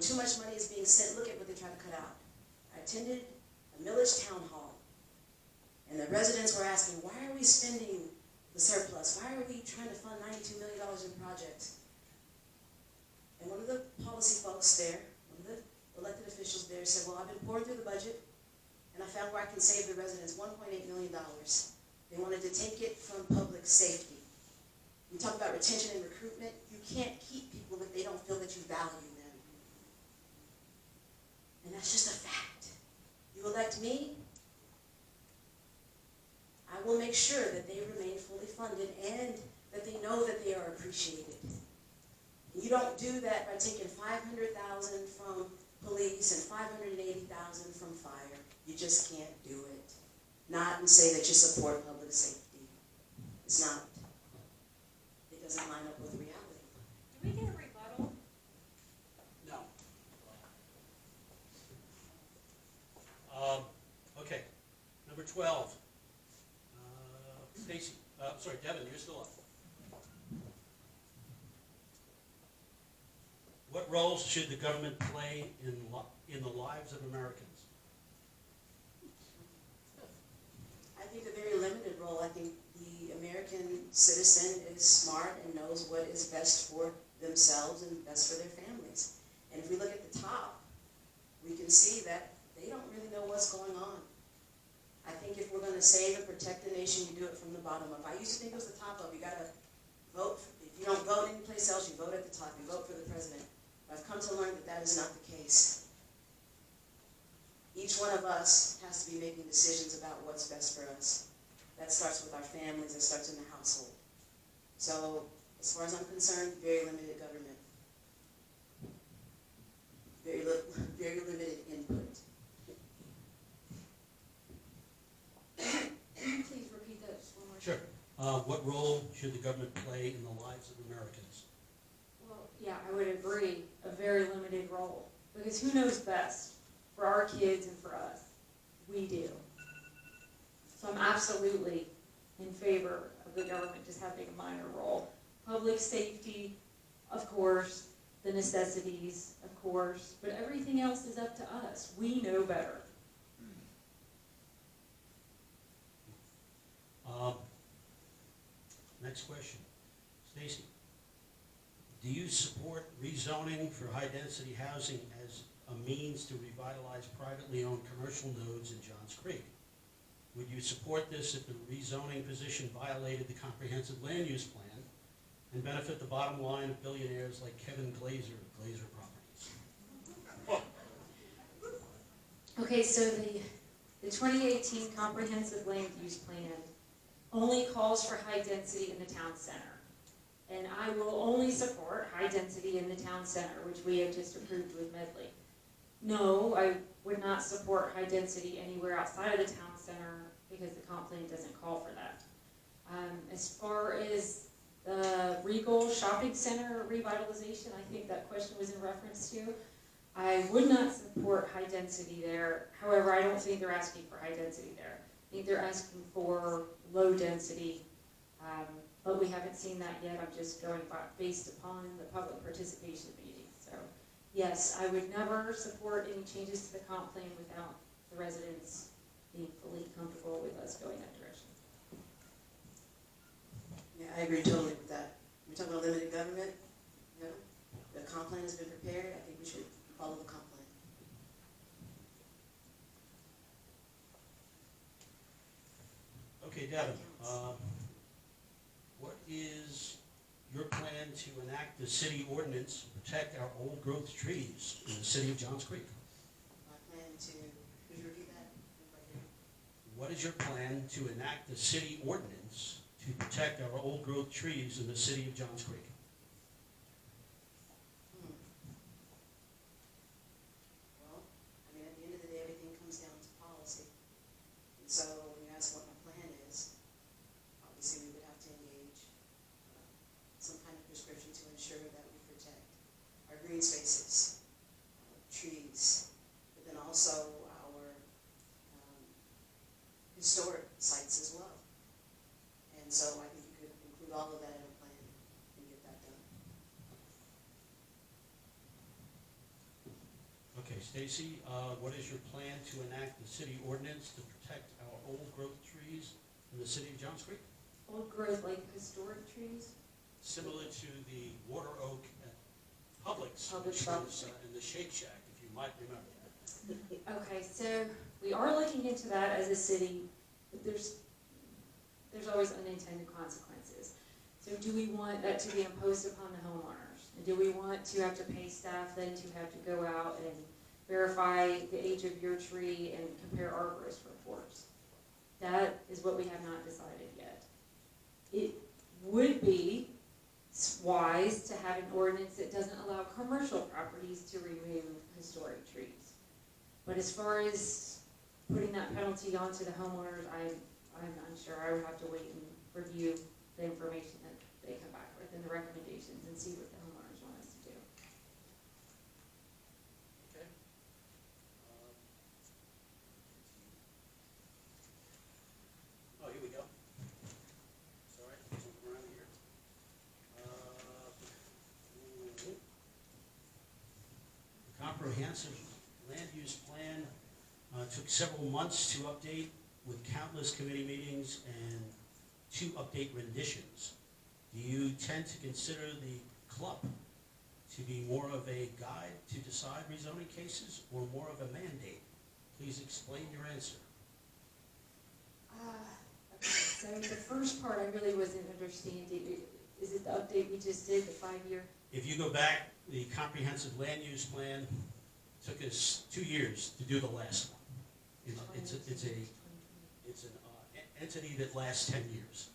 too much money is being sent, look at what they try to cut out. I attended a millage town hall, and the residents were asking, why are we spending the surplus? Why are we trying to fund $92 million in projects? And one of the policy folks there, one of the elected officials there said, well, I've been pouring through the budget, and I found where I can save the residents $1.8 million. They wanted to take it from public safety. We talk about retention and recruitment. You can't keep people if they don't feel that you value them. And that's just a fact. You elect me, I will make sure that they remain fully funded and that they know that they are appreciated. You don't do that by taking $500,000 from police and $580,000 from fire. You just can't do it. Not and say that you support public safety. It's not. It doesn't line up with reality. Do we get a rebuttal? No. Okay. Number 12. Stacy. Sorry, Devon, you're still up. What roles should the government play in the lives of Americans? I think a very limited role. I think the American citizen is smart and knows what is best for themselves and best for their families. And if we look at the top, we can see that they don't really know what's going on. I think if we're going to save and protect the nation, you do it from the bottom up. I used to think it was the top up. You got to vote. If you don't vote anyplace else, you vote at the top. You vote for the president. But I've come to learn that that is not the case. Each one of us has to be making decisions about what's best for us. That starts with our families. It starts in the household. So, as far as I'm concerned, very limited government. Very limited input. Please repeat that just one more time. Sure. What role should the government play in the lives of Americans? Well, yeah, I would agree. A very limited role. Because who knows best for our kids and for us? We do. So I'm absolutely in favor of the government just having a minor role. Public safety, of course. The necessities, of course. But everything else is up to us. We know better. Next question. Stacy, do you support rezoning for high-density housing as a means to revitalize privately owned commercial nodes in Johns Creek? Would you support this if the rezoning position violated the comprehensive land use plan and benefit the bottom line of billionaires like Kevin Glazer of Glazer Properties? Okay, so the 2018 comprehensive land use plan only calls for high density in the town center. And I will only support high density in the town center, which we have just approved with Medley. No, I would not support high density anywhere outside of the town center because the comp plan doesn't call for that. As far as the Regal Shopping Center revitalization, I think that question was in reference to, I would not support high density there. However, I don't think they're asking for high density there. I think they're asking for low density, but we haven't seen that yet. I'm just going based upon the public participation meeting. So yes, I would never support any changes to the comp plan without the residents being fully comfortable with us going that direction. Yeah, I agree totally with that. We're talking about limited government. You know, the comp plan has been prepared. I think we should follow the comp plan. Okay, Devon, what is your plan to enact the city ordinance to protect our old growth trees in the city of Johns Creek? My plan to, could you repeat that? What is your plan to enact the city ordinance to protect our old growth trees in the city of Johns Creek? Well, I mean, at the end of the day, everything comes down to policy. And so when you ask what my plan is, obviously we would have to engage some kind of prescription to ensure that we protect our green spaces, trees, but then also our historic sites as well. And so I think you could include all of that in a plan and get that Okay, Stacy, what is your plan to enact the city ordinance to protect our old growth trees in the city of Johns Creek? Old growth, like historic trees? Similar to the water oak at Publix, Publix which Shop. was in the Shake Shack, if you might remember. Okay, so we are looking into that as a city, but there's always unintended consequences. So do we want that to be imposed upon the homeowners? And do we want to have to pay staff then to have to go out and verify the age of your tree and compare arborist reports? That is what we have not decided yet. It would be wise to have an ordinance that doesn't allow commercial properties to remove historic trees. But as far as putting that penalty onto the homeowners, I'm unsure. I would have to wait and review the information that they come back with and the recommendations and see what the homeowners want us to do. Okay. Oh, here we go. Sorry, jumping around here. The comprehensive land use plan took several months to update with countless committee meetings and 2 update renditions. Do you tend to consider the club to be more of a guide to decide rezoning cases or more of a mandate? Please explain your answer. Okay, so the first part I really wasn't understanding. Is it the update we just did, the 5-year? If you go back, the comprehensive land use plan took us 2 years to do the last one. It's an entity that lasts 10 years.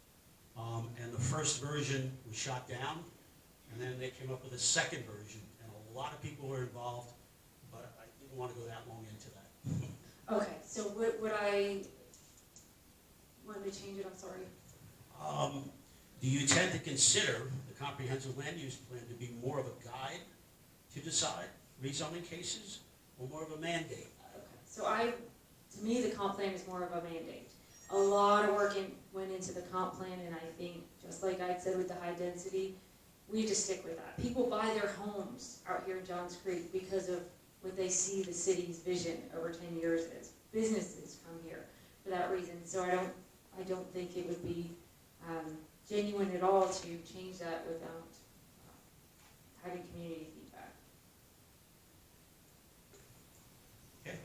And the first version was shot down, and then they came up with a second version, and a lot of people were involved, but I didn't want to go that long into that. Okay, so would I want to change it? I'm sorry. Do you tend to consider the comprehensive land use plan to be more of a guide to decide rezoning cases or more of a mandate? Okay, so to me, the comp plan is more of a mandate. A lot of work went into the comp plan, and I think, just like I said with the high density, we just stick with that. People buy their homes out here in Johns Creek because of what they see the city's vision over 10 years is. Businesses come here for that reason. So I don't think it would be genuine at all to change that without having community feedback. Okay.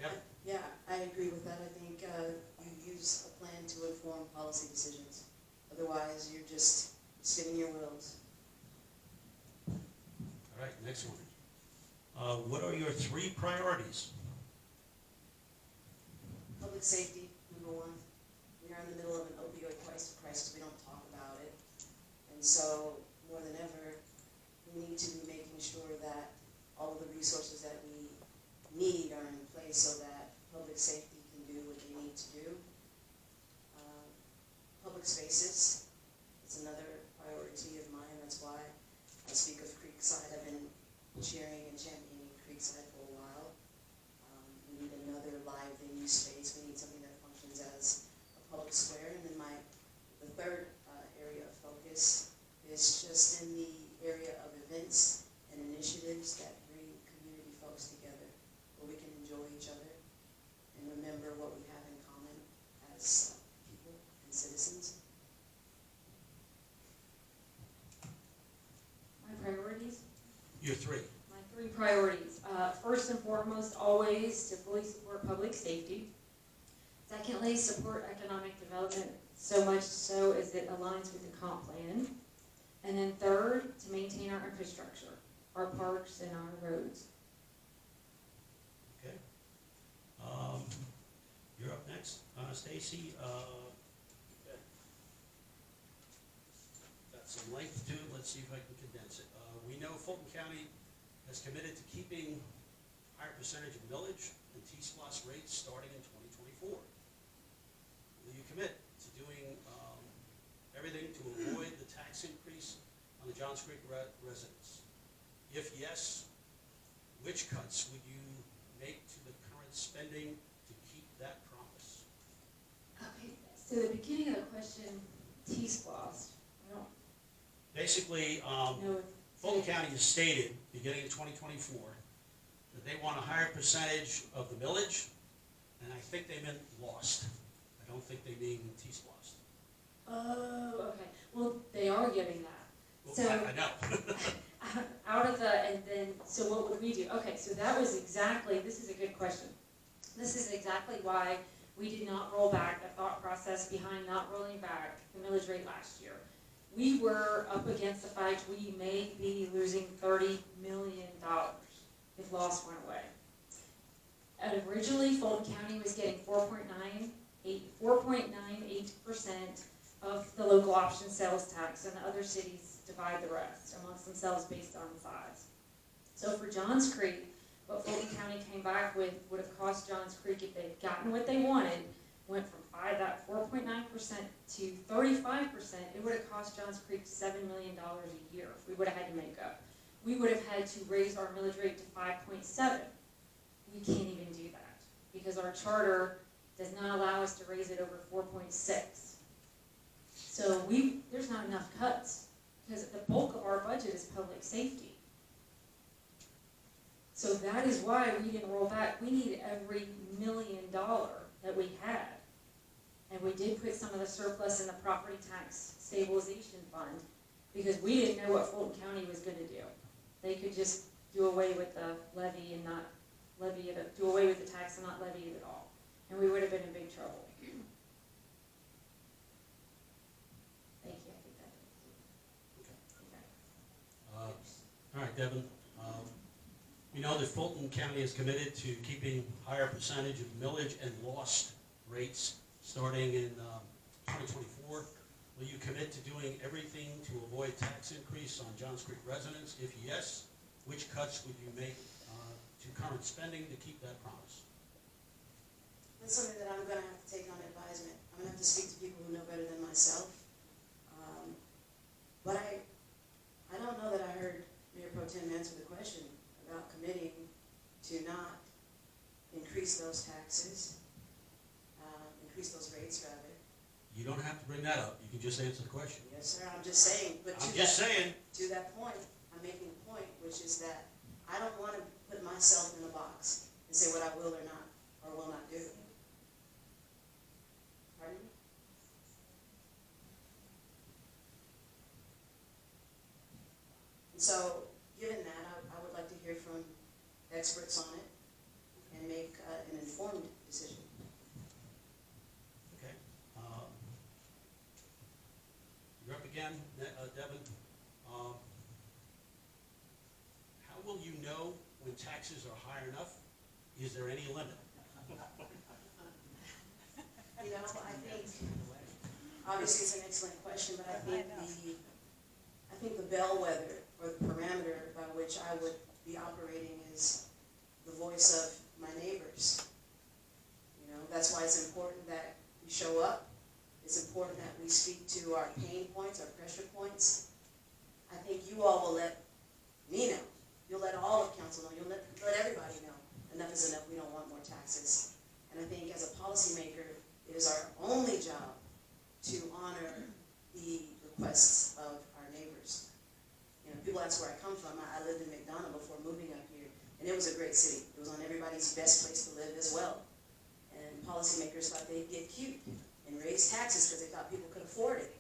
Yeah. Yeah, I agree with that. I think you use a plan to inform policy decisions. Otherwise, you're just spinning your wheels. All right, next one. What are your 3 priorities? Public safety, number 1. We are in the middle of an opioid crisis. We don't talk about it. And so, more than ever, we need to be making sure that all of the resources that we need are in place so that public safety can do what they need to do. Public spaces is another priority of mine. That's why I speak of Creekside. I've been cheering and championing Creekside for a while. We need another live venue space. We need something that functions as a public square. And then the third area of focus is just in the area of events and initiatives that bring community folks together, where we can enjoy each other and remember what we have in common as people and citizens. My priorities? Your 3. My 3 priorities. First and foremost, always to fully support public safety. Secondly, support economic development, so much so as it aligns with the comp plan. And then third, to maintain our infrastructure, our parks and our roads. Okay. You're up next, Stacy. Okay. Got some length to it. Let's see if I can condense it. We know Fulton County has committed to keeping a higher percentage of millage and T-SPLOS rates starting in 2024. Will you commit to doing everything to avoid the tax increase on the Johns Creek residents? If yes, which cuts would you make to the current spending to keep that promise? Okay, so the beginning of the question, T-SPLOS. I don't Basically, know if Fulton County has stated, beginning in 2024, that they want a higher percentage of the millage, and I think they meant lost. I don't think they mean T-splost. Oh, okay. Well, they are giving that. Well, So- I know. Out of the, and then, so what would we do? Okay, so that was exactly, this is a good question. This is exactly why we did not roll back, the thought process behind not rolling back the millage rate last year. We were up against the fact we may be losing $30 million if loss went away. And originally, Fulton County was getting 4.98% of the local option sales tax, and the other cities divide the rest amongst themselves based on size. So for Johns Creek, what Fulton County came back with would have cost Johns Creek, if they'd gotten what they wanted, went from that 4.9% to 35%, it would have cost Johns Creek $7 million a year if we would have had to make up. We would have had to raise our millage rate to 5.7. We can't even do that because our charter does not allow us to raise it over 4.6. So there's not enough cuts because the bulk of our budget is public safety. So that is why we didn't roll back. We need every $1 million that we had. And we did put some of the surplus in the property tax stabilization fund because we didn't know what Fulton County was going to do. They could just do away with the levy and not levy it, do away with the tax and not levy it at all. And we would have been in big trouble. Thank you. I think that. Okay. All right, Devon. We know that Fulton County is committed to keeping higher percentage of millage and lost rates starting in 2024. Will you commit to doing everything to avoid tax increase on Johns Creek residents? If yes, which cuts would you make to current spending to keep that promise? That's something that I'm going to have to take on advisement. I'm going to have to speak to people who know better than myself. But I don't know that I heard Mayor Pro Tem answer the question about committing to not increase those taxes, increase those rates rather. You don't have to bring that up. You can just answer the question. Yes, sir, I'm just saying, but to that point, I'm making a point, which is that I don't want to put myself in a box and say what I will or not, or will not do. Pardon me? And so, given that, I would like to hear from experts on it and make an informed decision. Okay. You're up again, Devon. How will you know when taxes are high enough? Is there any limit? You know, I think, obviously it's an excellent question, but I think the bellwether or the parameter by which I would be operating is the voice of my neighbors. You know, that's why it's important that we show up. It's important that we speak to our pain points, our pressure points. I think you all will let me know. You'll let all of council know. You'll let everybody know. Enough is enough. We don't want more taxes. And I think as a policymaker, it is our only job to honor the requests of our neighbors. You know, people ask where I come from. I lived in McDonough before moving up here, and it was a great city. It was on everybody's best place to live as well. And policymakers thought they'd get cute and raise taxes because they thought people could afford it.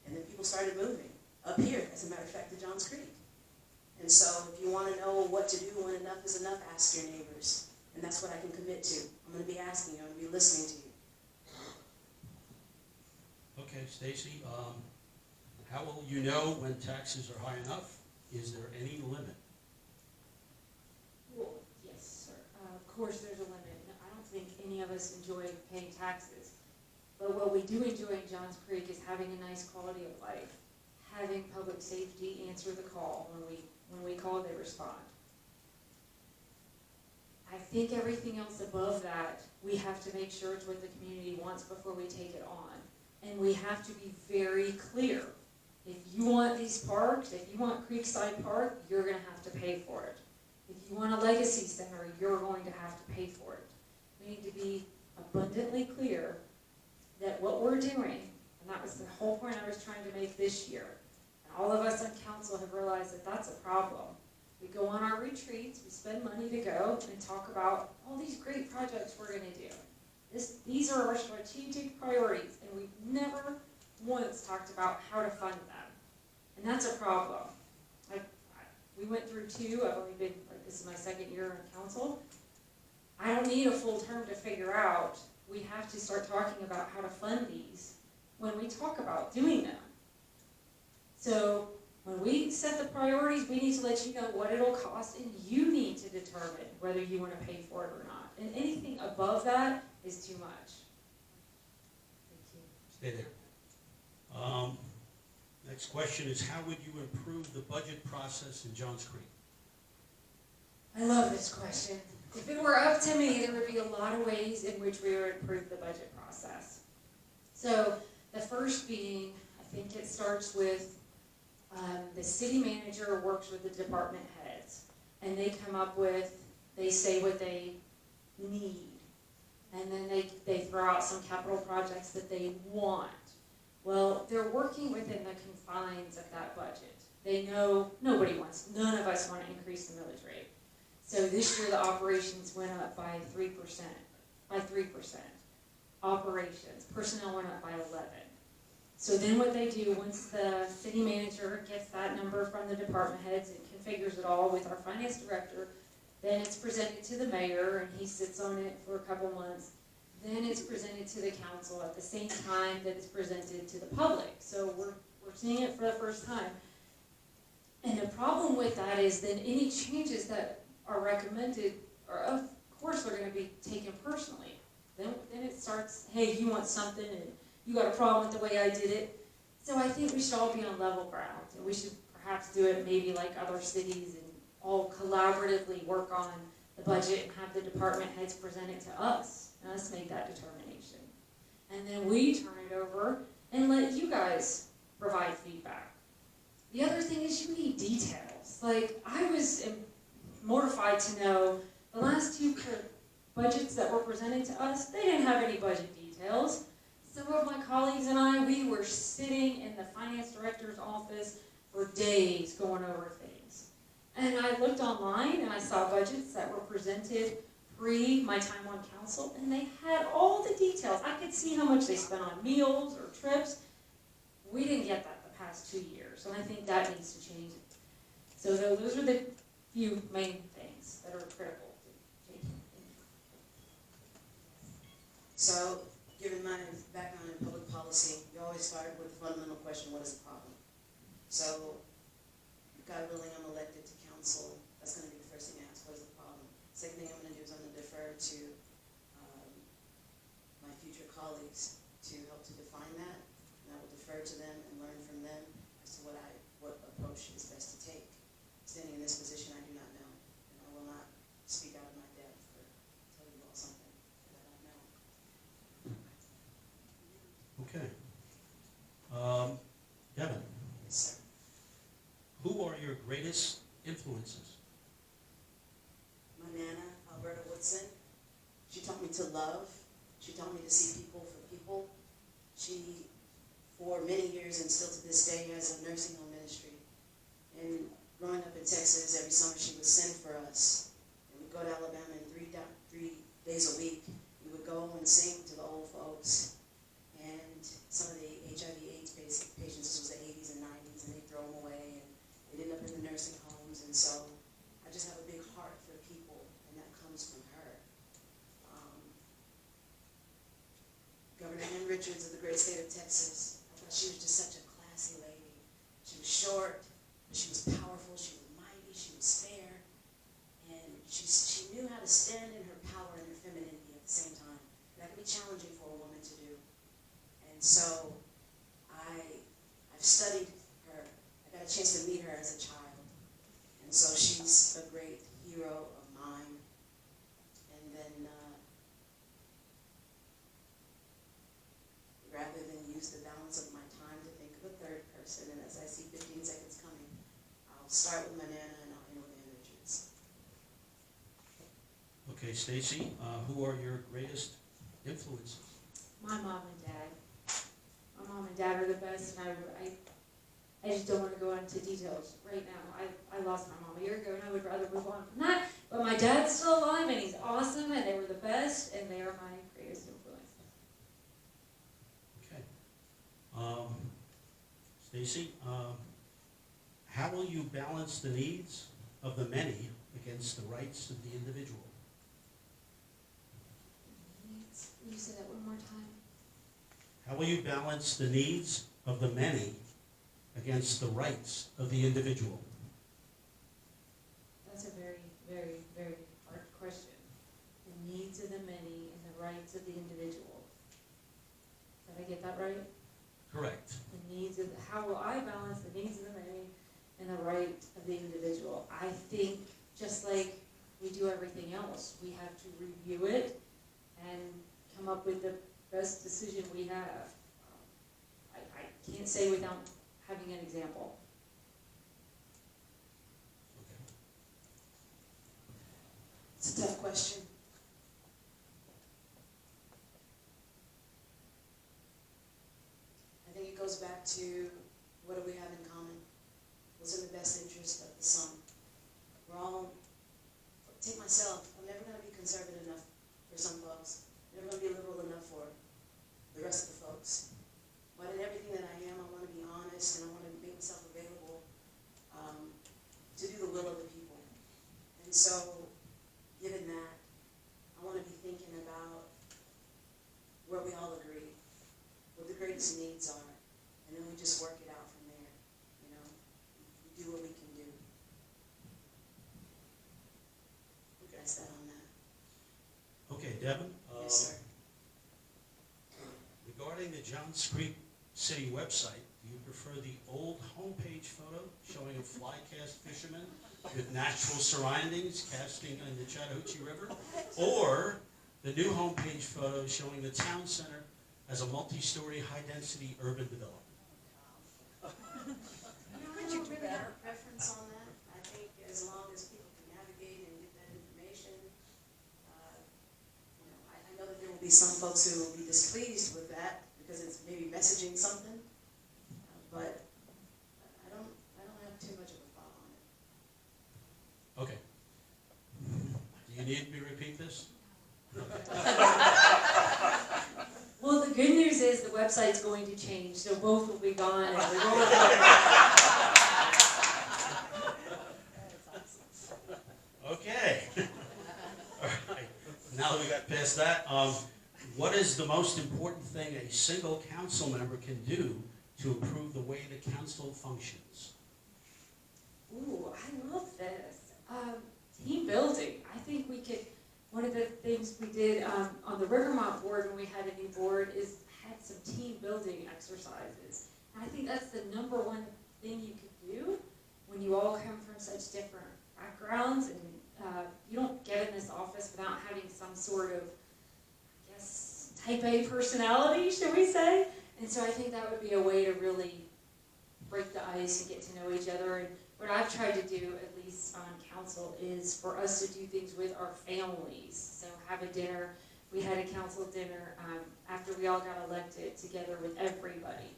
And then people started moving up here, as a matter of fact, to Johns Creek. And so if you want to know what to do when enough is enough, ask your neighbors. And that's what I can commit to. I'm going to be asking you. I'm going to be listening to you. Okay, Stacy. How will you know when taxes are high enough? Is there any limit? Well, yes, sir. Of course there's a limit. I don't think any of us enjoy paying taxes. But what we do enjoy in Johns Creek is having a nice quality of life. Having public safety answer the call. When we call, they respond. I think everything else above that, we have to make sure it's what the community wants before we take it on. And we have to be very clear. If you want these parks, if you want Creekside Park, you're going to have to pay for it. If you want a legacy center, you're going to have to pay for it. We need to be abundantly clear that what we're doing, and that was the whole point I was trying to make this year, and all of us on council have realized that that's a problem. We go on our retreats, we spend money to go and talk about all these great projects we're gonna do. These are our strategic priorities, and we've never once talked about how to fund them. And that's a problem. We went through two, I've only been, this is my second year on council. I don't need a full term to figure out. We have to start talking about how to fund these when we talk about doing them. So when we set the priorities, we need to let you know what it'll cost, and you need to determine whether you want to pay for it or not. And anything above that is too much. Thank you. Stay there. Next question is, how would you improve the budget process in Johns Creek? I love this question. If it were up to me, there would be a lot of ways in which we would improve the budget process. So the first being, I think it starts with the city manager works with the department heads, and they come up with, they say what they need, and then they throw out some capital projects that they want. Well, they're working within the confines of that budget. They know none of us want to increase the millage rate. So this year the operations went up by 3%. Operations, personnel went up by 11. So then what they do, once the city manager gets that number from the department heads and configures it all with our finance director, then it's presented to the mayor and he sits on it for a couple months. Then it's presented to the council at the same time that it's presented to the public. So we're seeing it for the first time. And the problem with that is then any changes that are recommended are, of course, they're going to be taken personally. Then it starts, hey, you want something and you got a problem with the way I did it. So I think we should all be on level ground, and we should perhaps do it maybe like other cities and all collaboratively work on the budget and have the department heads present it to us. And us make that determination. And then we turn it over and let you guys provide feedback. The other thing is you need details. Like, I was mortified to know the last two budgets that were presented to us, they didn't have any budget details. Some of my colleagues and I, we were sitting in the finance director's office for days going over things. And I looked online and I saw budgets that were presented pre my time on council, and they had all the details. I could see how much they spent on meals or trips. We didn't get that the past 2 years, and I think that needs to change. So those are the few main things that are critical to change. So, given my background in public policy, you always start with the fundamental question, what is the problem? So, God willing, I'm elected to council. That's going to be the first thing I ask, what is the problem? Second thing I'm going to do is I'm going to defer to my future colleagues to help to define that, and I will defer to them and learn from them as to what approach is best to take. Standing in this position, I do not know, and I will not speak out of my depth or tell you all something that I don't know. Okay. Devon, Yes, sir. who are your greatest influences? My Nana, Alberta Woodson, she taught me to love. She taught me to see people for people. She, for many years and still to this day, has a nursing home ministry. And growing up in Texas, every summer she would send for us. And we'd go to Alabama, and 3 days a week, we would go and sing to the old folks. And some of the HIV/AIDS patients, this was the 80s and 90s, and they'd throw them away, and they'd end up in the nursing homes. And so I just have a big heart for people, and that comes from her. Governor Ann Richards of the great state of Texas, I thought she was just such a classy lady. She was short, but she was powerful, she was mighty, she was fair, and she knew how to stand in her power and her femininity at the same time. That can be challenging for a woman to do. And so I've studied her. I got a chance to meet her as a child. And so she's a great hero of mine. And then rather than use the balance of my time to think of a third person, and as I see 15 seconds coming, I'll start with my Nana and I'll end with Ann Richards. Okay, Stacy, who are your greatest influences? My mom and dad. My mom and dad are the best, and I just don't want to go into details right now. I lost my mom a year ago, and I would rather move on from that. But my dad's still alive, and he's awesome, and they were the best, and they are my greatest influence. Okay. Stacy, how will you balance the needs of the many against the rights of the individual? You say that one more time. How will you balance the needs of the many against the rights of the individual? That's a very, very, very hard question. The needs of the many and the rights of the individual. Did I get that right? Correct. The needs of how will I balance the needs of the many and the right of the individual? I think just like we do everything else, we have to review it and come up with the best decision we have. I can't say without having an example. Okay. It's a tough question. I think it goes back to what do we have in common? What's in the best interest of the son? We're all, take myself, I'm never going to be conservative enough for some folks. I'm never going to be liberal enough for the rest of the folks. But in everything that I am, I want to be honest and I want to make myself available to do the will of the people. And so, given that, I want to be thinking about where we all agree, what the greatest needs are, and then we just work it out from there. You know, we do what we can do. That's that on that. Okay, Devon? Yes, sir. Regarding the Johns Creek City website, do you prefer the old homepage photo showing a fly-cast fisherman with natural surroundings casting in the Chattahoochee River, or the new homepage photo showing the town center as a multi-story, high-density urban development? I don't really have a preference on that. I think as long as people can navigate and get that information, I know that there will be some folks who will be displeased with that because it's maybe messaging something, but I don't have too much of a thought on it. Okay. Do you need me to repeat this? Well, the good news is the website's going to change, so both will be gone. And we won't Okay. All right. Now that we got past that, what is the most important thing a single council member can do to improve the way the council functions? Ooh, I love this. Team building. I think we could, one of the things we did on the Rivermont board when we had a new board is had some team building exercises. And I think that's the number one thing you could do when you all come from such different backgrounds, and you don't get in this office without having some sort of, I guess, type A personality, should we say? And so I think that would be a way to really break the ice and get to know each other. And what I've tried to do, at least on council, is for us to do things with our families. So have a dinner. We had a council dinner after we all got elected together with everybody.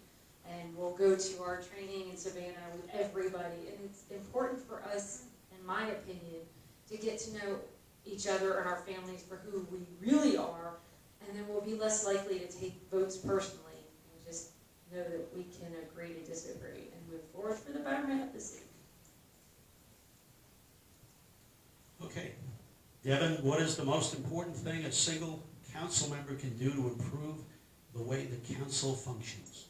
And we'll go to our training in Savannah with everybody. And it's important for us, in my opinion, to get to know each other and our families for who we really are. And then we'll be less likely to take votes personally and just know that we can agree to disagree and move forward for the betterment of the city. Okay. Devon, what is the most important thing a single council member can do to improve the way the council functions?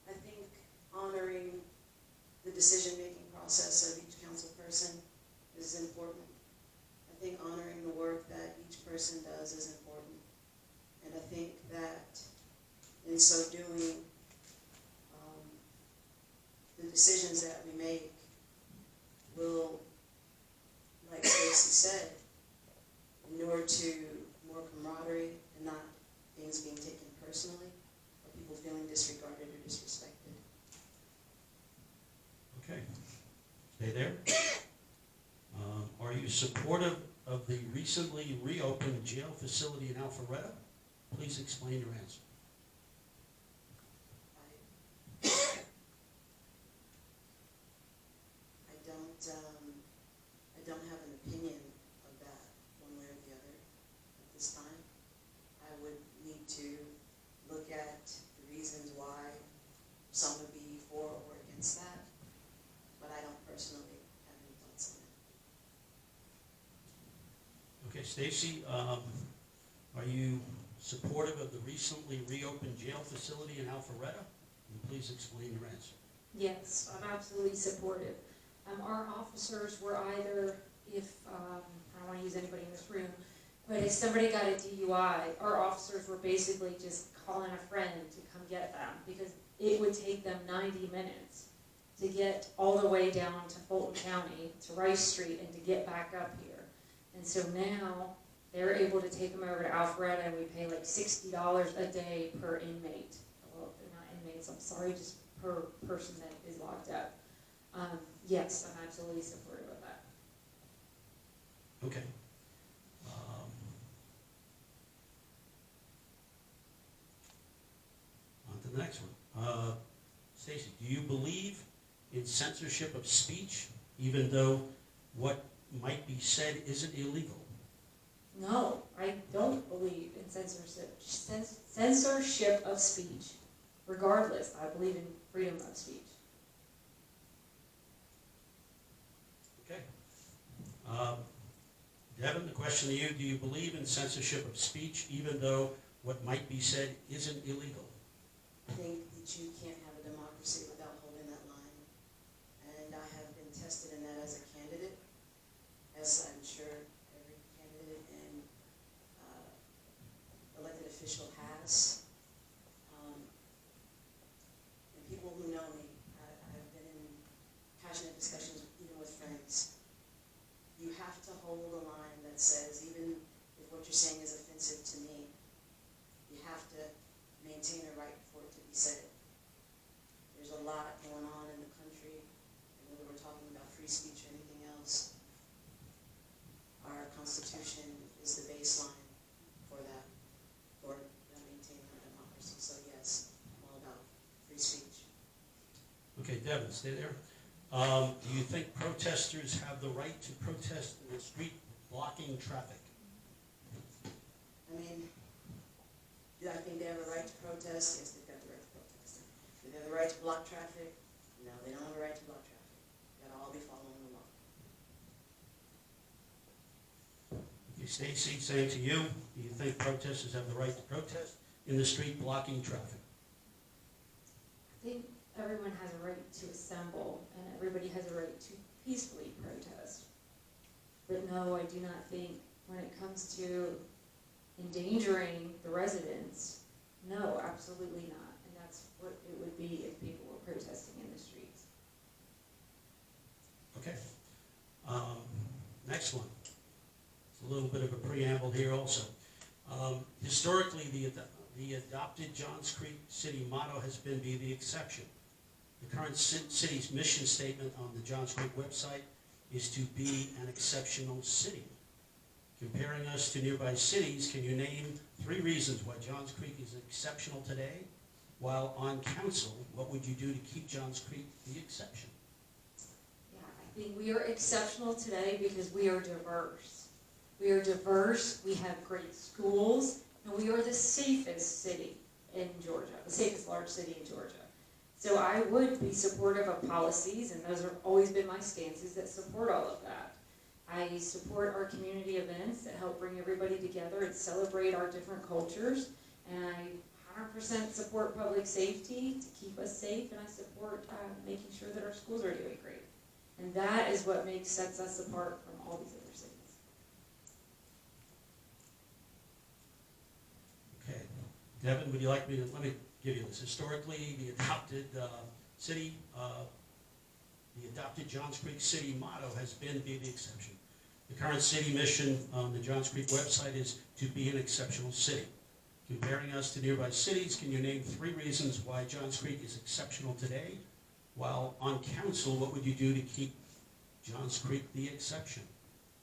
I think honoring the decision-making process of each council person is important. I think honoring the work that each person does is important. And I think that in so doing, the decisions that we make will, like Stacy said, inure to more camaraderie and not things being taken personally or people feeling disregarded or disrespected. Okay. Stay there. Are you supportive of the recently reopened jail facility in Alpharetta? Please explain your answer. I don't have an opinion of that one way or the other at this time. I would need to look at the reasons why some would be for or against that, but I don't personally have any thoughts on it. Okay, Stacy, are you supportive of the recently reopened jail facility in Alpharetta? And please explain your answer. Yes, I'm absolutely supportive. Our officers were either, if, I don't want to use anybody in this room, but if somebody got a DUI, our officers were basically just calling a friend to come get them, because it would take them 90 minutes to get all the way down to Fulton County, to Rice Street, and to get back up here. And so now, they're able to take them over to Alpharetta, and we pay like $60 a day per inmate. Well, they're not inmates, I'm sorry, just per person that is locked up. Yes, I'm absolutely supportive of that. Okay. On to the next one. Stacy, do you believe in censorship of speech, even though what might be said isn't illegal? No, I don't believe in censorship of speech. Regardless, I believe in freedom of speech. Okay. Devon, the question to you, do you believe in censorship of speech, even though what might be said isn't illegal? I think that you can't have a democracy without holding that line. And I have been tested in that as a candidate, as I'm sure every candidate and elected official has. And people who know me, I've been in passionate discussions even with friends. You have to hold a line that says, even if what you're saying is offensive to me, you have to maintain a right for it to be said. There's a lot going on in the country, and whether we're talking about free speech or anything else, our Constitution is the baseline for that, for maintaining our democracy. So yes, I'm all about free speech. Okay, Devon, stay there. Do you think protesters have the right to protest in the street blocking traffic? I mean, do I think they have a right to protest? Yes, they've got the right to protest. Do they have the right to block traffic? No, they don't have a right to block traffic. They've got to all be following the law. Okay, Stacy, saying to you, do you think protesters have the right to protest in the street blocking traffic? I think everyone has a right to assemble, and everybody has a right to peacefully protest. But no, I do not think when it comes to endangering the residents, no, absolutely not. And that's what it would be if people were protesting in the streets. Okay. Next one. It's a little bit of a preamble here also. Historically, the adopted Johns Creek City motto has been "Be the Exception." The current city's mission statement on the Johns Creek website is to be an exceptional city. Comparing us to nearby cities, can you name 3 reasons why Johns Creek is exceptional today? While on council, what would you do to keep Johns Creek the exception? Yeah, I think we are exceptional today because we are diverse. We are diverse, we have great schools, and we are the safest city in Georgia, the safest large city in Georgia. So I would be supportive of policies, and those have always been my stances that support all of that. I support our community events that help bring everybody together and celebrate our different cultures. And I 100% support public safety to keep us safe, and I support making sure that our schools are doing great. And that is what sets us apart from all these other cities. Okay. Devon, would you like me to, let me give you this. Historically, the adopted the adopted Johns Creek City motto has been "Be the Exception." The current city mission on the Johns Creek website is to be an exceptional city. Comparing us to nearby cities, can you name 3 reasons why Johns Creek is exceptional today? While on council, what would you do to keep Johns Creek the exception.